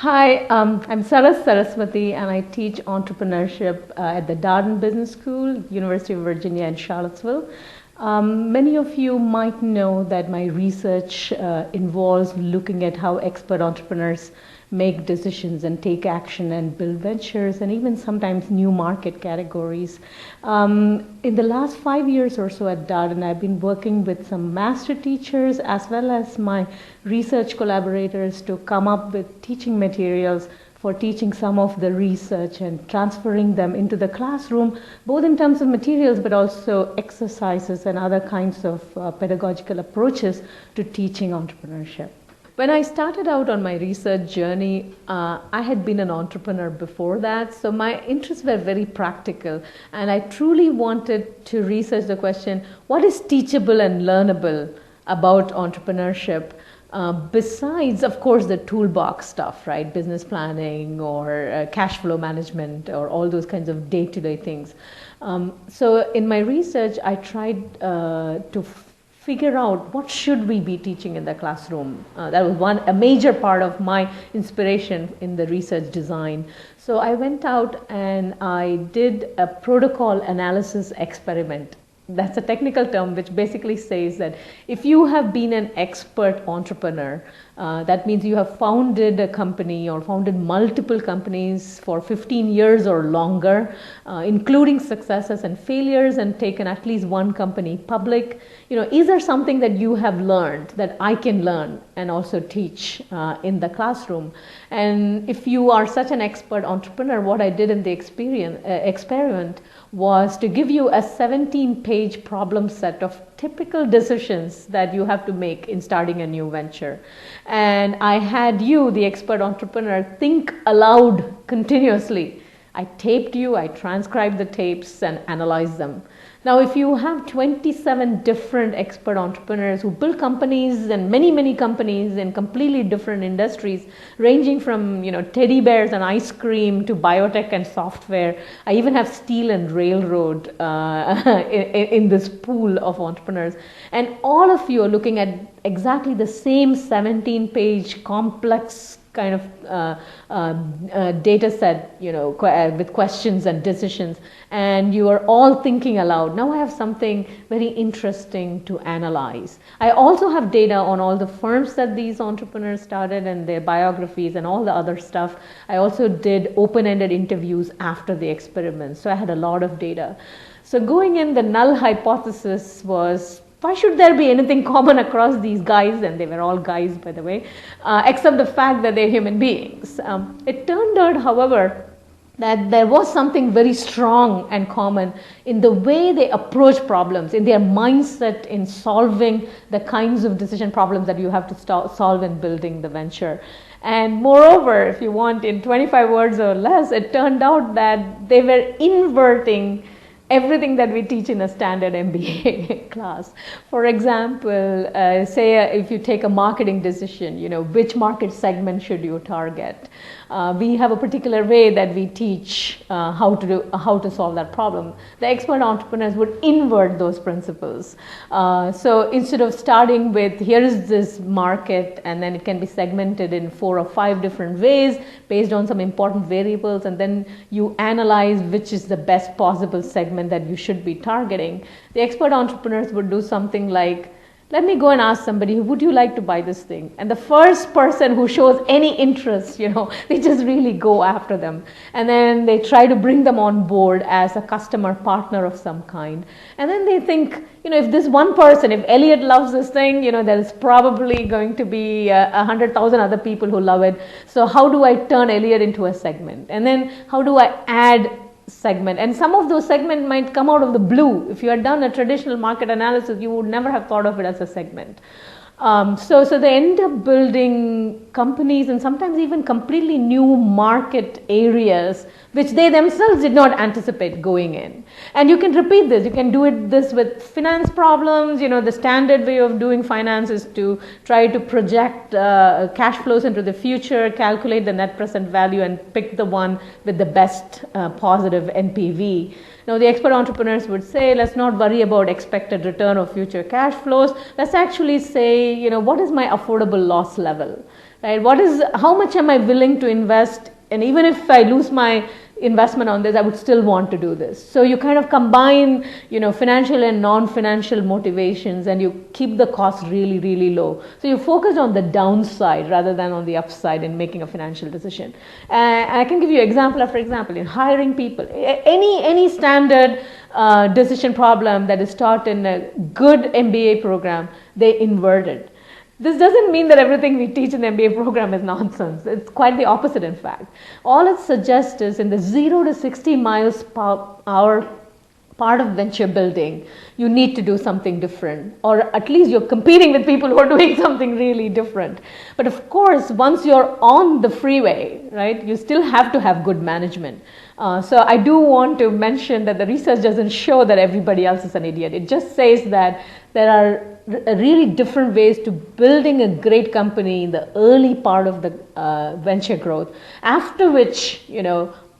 Hi, I'm Saras Sarasvathy and I teach entrepreneurship at the Darden Business School, University of Virginia in Charlottesville. Many of you might know that my research involves looking at how expert entrepreneurs make decisions and take action and build ventures and even sometimes new market categories. In the last 5 years or so at Darden, I've been working with some master teachers as well as my research collaborators to come up with teaching materials for teaching some of the research and transferring them into the classroom, both in terms of materials but also exercises and other kinds of pedagogical approaches to teaching entrepreneurship. When I started out on my research journey, I had been an entrepreneur before that, so my interests were very practical, and I truly wanted to research the question, what is teachable and learnable about entrepreneurship? Besides, of course, the toolbox stuff, right? Business planning or cash flow management or all those kinds of day-to-day things. So in my research, I tried to figure out what should we be teaching in the classroom. That was a major part of my inspiration in the research design. So I went out and I did a protocol analysis experiment. That's a technical term which basically says that if you have been an expert entrepreneur, that means you have founded a company or founded multiple companies for 15 years or longer, including successes and failures, and taken at least one company public. Is there something that you have learned that I can learn and also teach in the classroom? And if you are such an expert entrepreneur, what I did in the experiment was to give you a 17-page problem set of typical decisions that you have to make in starting a new venture. And I had you, the expert entrepreneur, think aloud continuously. I taped you, I transcribed the tapes and analyzed them. Now, if you have 27 different expert entrepreneurs who build companies and many companies in completely different industries, ranging from teddy bears and ice cream to biotech and software, I even have steel and railroad in this pool of entrepreneurs, and all of you are looking at exactly the same 17-page complex kind of data set, with questions and decisions, and you are all thinking aloud. Now I have something very interesting to analyze. I also have data on all the firms that these entrepreneurs started and their biographies and all the other stuff. I also did open-ended interviews after the experiment, so I had a lot of data. So going in, the null hypothesis was, why should there be anything common across these guys? And they were all guys, by the way, except the fact that they're human beings. It turned out, however, that there was something very strong and common in the way they approach problems, in their mindset in solving the kinds of decision problems that you have to solve in building the venture. And moreover, if you want, in 25 words or less, it turned out that they were inverting everything that we teach in a standard MBA class. For example, say if you take a marketing decision, which market segment should you target? We have a particular way that we teach how to solve that problem. The expert entrepreneurs would invert those principles. So instead of starting with, here is this market, and then it can be segmented in 4 or 5 different ways based on some important variables, and then you analyze which is the best possible segment that you should be targeting. The expert entrepreneurs would do something like, let me go and ask somebody, would you like to buy this thing? And the first person who shows any interest, they just really go after them. And then they try to bring them on board as a customer partner of some kind. And then they think, if this one person, if Elliot loves this thing, there is probably going to be 100,000 other people who love it. So how do I turn Elliot into a segment? And then how do I add segment? And some of those segments might come out of the blue. If you had done a traditional market analysis, you would never have thought of it as a segment. So they end up building companies and sometimes even completely new market areas which they themselves did not anticipate going in. And you can repeat this. You can do this with finance problems. The standard way of doing finance is to try to project cash flows into the future, calculate the net present value, and pick the one with the best positive NPV. Now, the expert entrepreneurs would say, let's not worry about expected return of future cash flows. Let's actually say, what is my affordable loss level? right? How much am I willing to invest? And even if I lose my investment on this, I would still want to do this. So you kind of combine, financial and non-financial motivations, and you keep the cost really, really low. So you focus on the downside rather than on the upside in making a financial decision. I can give you example after example in hiring people. Any standard decision problem that is taught in a good MBA program, they invert it. This doesn't mean that everything we teach in the MBA program is nonsense. It's quite the opposite, in fact. All it suggests is in the 0 to 60 miles per hour part of venture building, you need to do something different, or at least you're competing with people who are doing something really different. But of course, once you're on the freeway, right, you still have to have good management. So I do want to mention that the research doesn't show that everybody else is an idiot. It just says that there are really different ways to building a great company in the early part of the venture growth, after which,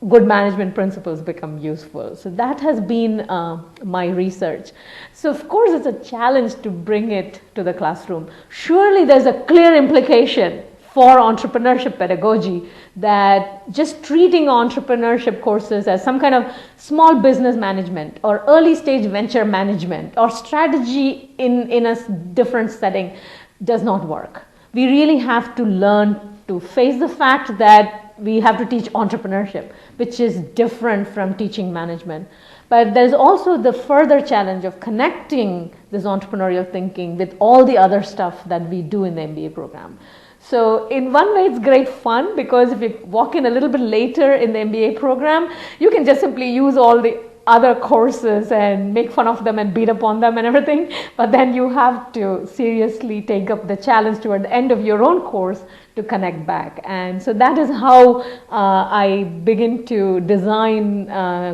good management principles become useful. So that has been my research. So of course it's a challenge to bring it to the classroom. Surely there's a clear implication for entrepreneurship pedagogy that just treating entrepreneurship courses as some kind of small business management or early stage venture management or strategy in a different setting does not work. We really have to learn to face the fact that we have to teach entrepreneurship, which is different from teaching management. But there's also the further challenge of connecting this entrepreneurial thinking with all the other stuff that we do in the MBA program. So in one way, it's great fun, because if you walk in a little bit later in the MBA program, you can just simply use all the other courses and make fun of them and beat up on them and everything. But then you have to seriously take up the challenge toward the end of your own course to connect back. And so that is how I begin to design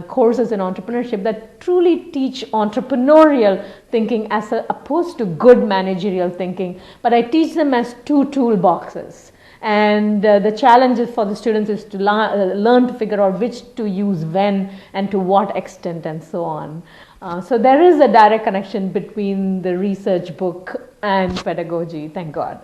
courses in entrepreneurship that truly teach entrepreneurial thinking as opposed to good managerial thinking. But I teach them as two toolboxes. And the challenge for the students is to learn to figure out which to use when and to what extent and so on. So there is a direct connection between the research book and pedagogy, thank God.